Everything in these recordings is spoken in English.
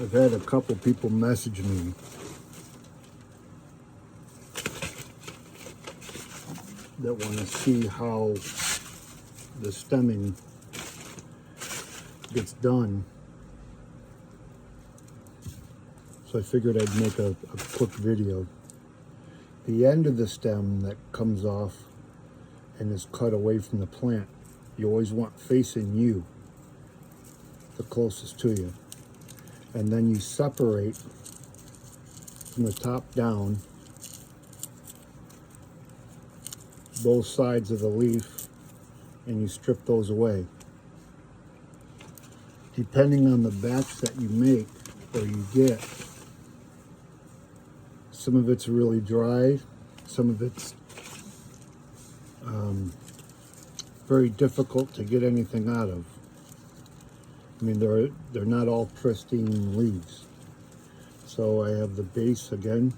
I've had a couple people message me that want to see how the stemming gets done. So I figured I'd make a quick video. The end of the stem that comes off and is cut away from the plant, you always want facing you, the closest to you. And then you separate from the top down both sides of the leaf and you strip those away. Depending on the batch that you make or you get, some of it's really dry, some of it's very difficult to get anything out of. I mean, they're not all pristine leaves. So I have the base again,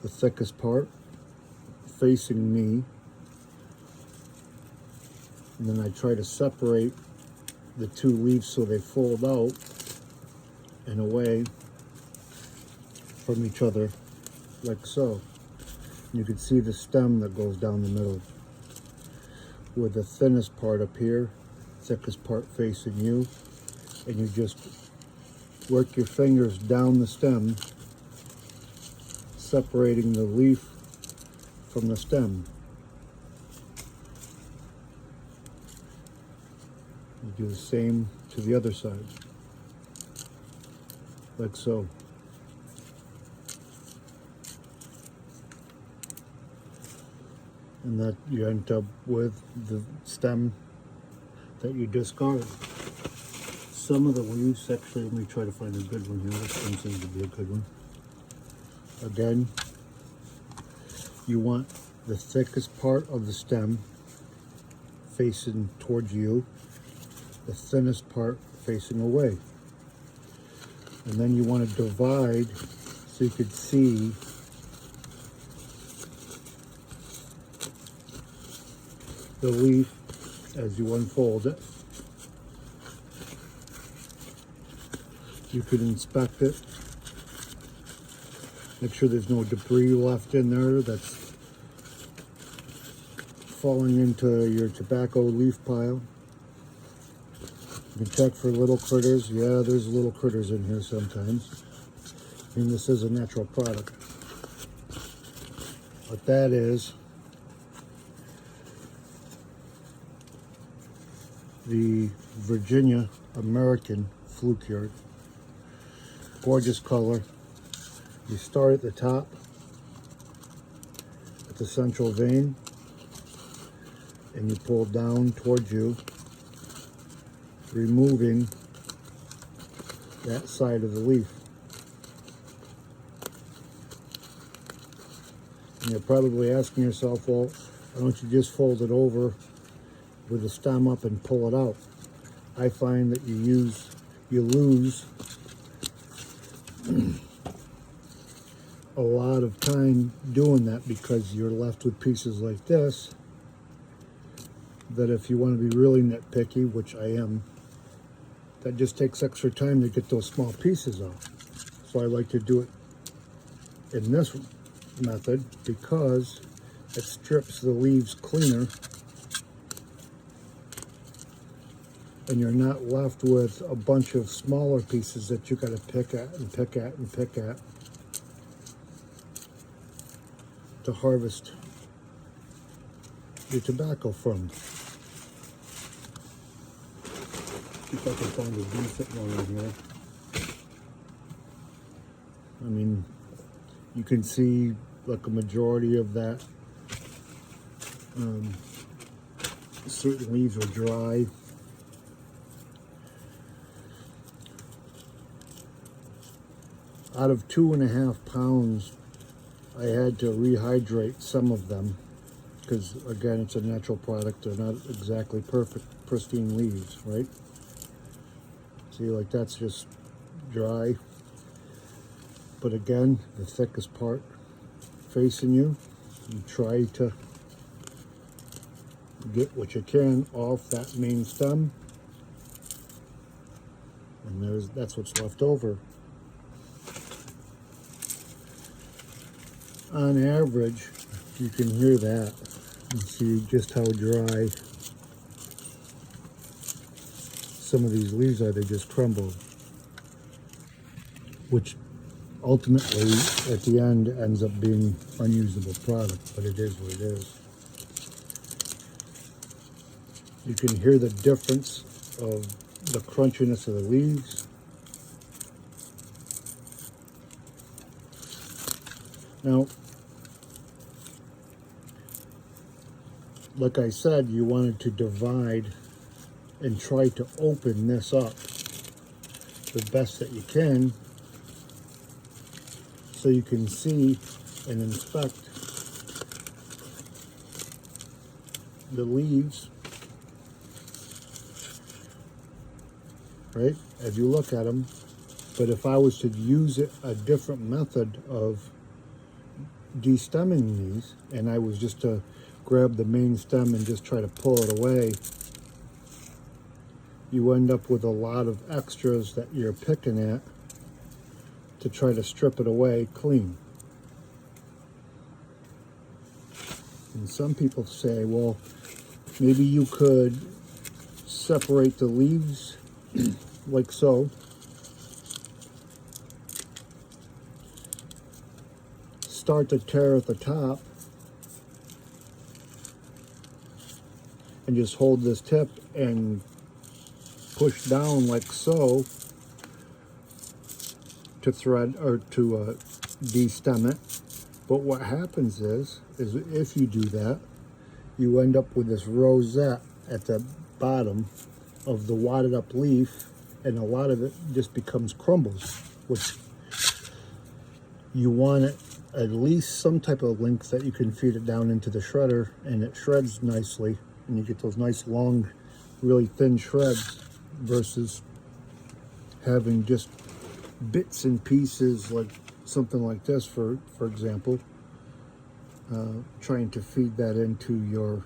the thickest part, facing me. And then I try to separate the two leaves so they fold out and away from each other, like so. You can see the stem that goes down the middle, with the thinnest part up here, thickest part facing you, and you just work your fingers down the stem, separating the leaf from the stem. You do the same to the other side, like so. And that you end up with the stem that you discard. Some of the leaves, actually, let me try to find a good one here. This one seems to be a good one. Again, you want the thickest part of the stem facing towards you, the thinnest part facing away. And then you want to divide so you could see the leaf as you unfold it. You can inspect it. Make sure there's no debris left in there that's falling into your tobacco leaf pile. You can check for little critters. Yeah, there's little critters in here sometimes. I mean, this is a natural product. What that is, the Virginia American fluke yard. Gorgeous color. You start at the top, at the central vein, and you pull down towards you, removing that side of the leaf. And you're probably asking yourself, well, why don't you just fold it over with the stem up and pull it out? I find that you lose a lot of time doing that, because you're left with pieces like this that, if you want to be really nitpicky, which I am, that just takes extra time to get those small pieces off. So I like to do it in this method because it strips the leaves cleaner, and you're not left with a bunch of smaller pieces that you got to pick at and pick at and pick at to harvest your tobacco from. See if I can find a decent one in here. I mean, you can see like a majority of that. Certain leaves are dry. Out of 2.5 pounds, I had to rehydrate some of them because, again, it's a natural product. They're not exactly perfect, pristine leaves, right? See, like that's just dry. But again, the thickest part facing you, you try to get what you can off that main stem, and that's what's left over. On average, you can hear that and see just how dry some of these leaves are. They just crumble, which ultimately at the end ends up being unusable product, but it is what it is. You can hear the difference of the crunchiness of the leaves. Now, like I said, you wanted to divide and try to open this up the best that you can so you can see and inspect the leaves, right, as you look at them. But if I was to use a different method of de-stemming these, and I was just to grab the main stem and just try to pull it away, you end up with a lot of extras that you're picking at to try to strip it away clean. And some people say, well, maybe you could separate the leaves like so, start to tear at the top, and just hold this tip and push down like so to thread or to de-stem it. But what happens is if you do that, you end up with this rosette at the bottom of the wadded up leaf, and a lot of it just becomes crumbles, which you want it at least some type of length that you can feed it down into the shredder and it shreds nicely, and you get those nice long, really thin shreds versus having just bits and pieces like something like this, for example, trying to feed that into your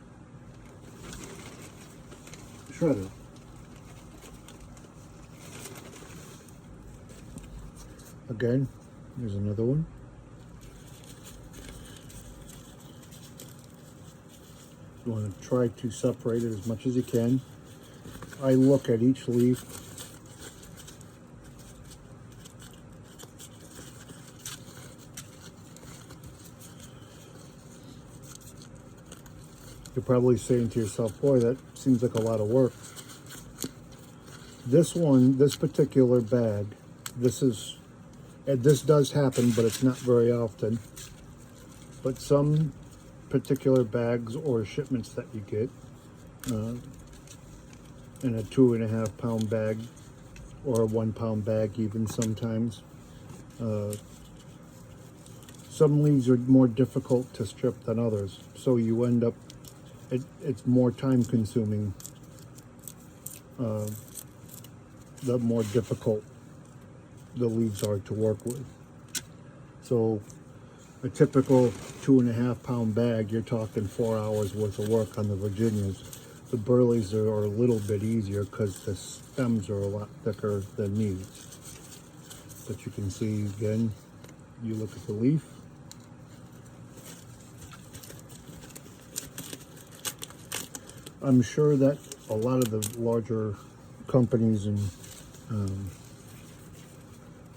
shredder. Again, here's another one. You want to try to separate it as much as you can. I look at each leaf. You're probably saying to yourself, boy, that seems like a lot of work. This one, this particular bag, this does happen, but it's not very often. But some particular bags or shipments that you get in a 2.5 pound bag or a 1 pound bag even sometimes, some leaves are more difficult to strip than others, so you end up it's more time consuming the more difficult the leaves are to work with. So a typical 2.5 pound bag, you're talking 4 hours worth of work on the Virginias. The Burleys are a little bit easier because the stems are a lot thicker than these. But you can see again, you look at the leaf. I'm sure that a lot of the larger companies and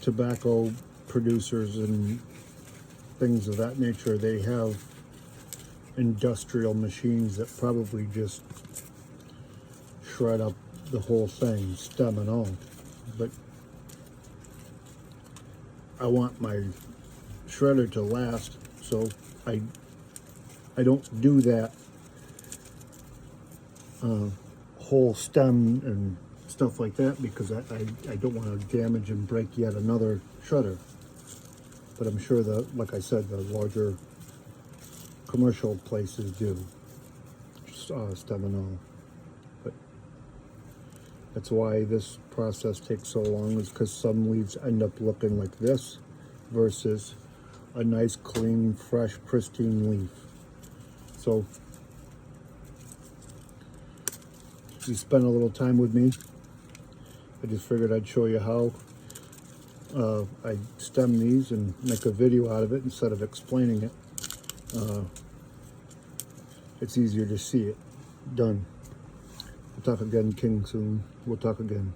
tobacco producers and things of that nature, they have industrial machines that probably just shred up the whole thing, stem and all. But I want my shredder to last, so I don't do that whole stem and stuff like that, because I don't want to damage and break yet another shredder. But I'm sure that, like I said, the larger commercial places do stem and all. But that's why this process takes so long, is because some leaves end up looking like this versus a nice, clean, fresh, pristine leaf. So you spend a little time with me, I just figured I'd show you how I stem these and make a video out of it instead of explaining it. It's easier to see it done. We'll talk again, King, soon. We'll talk again.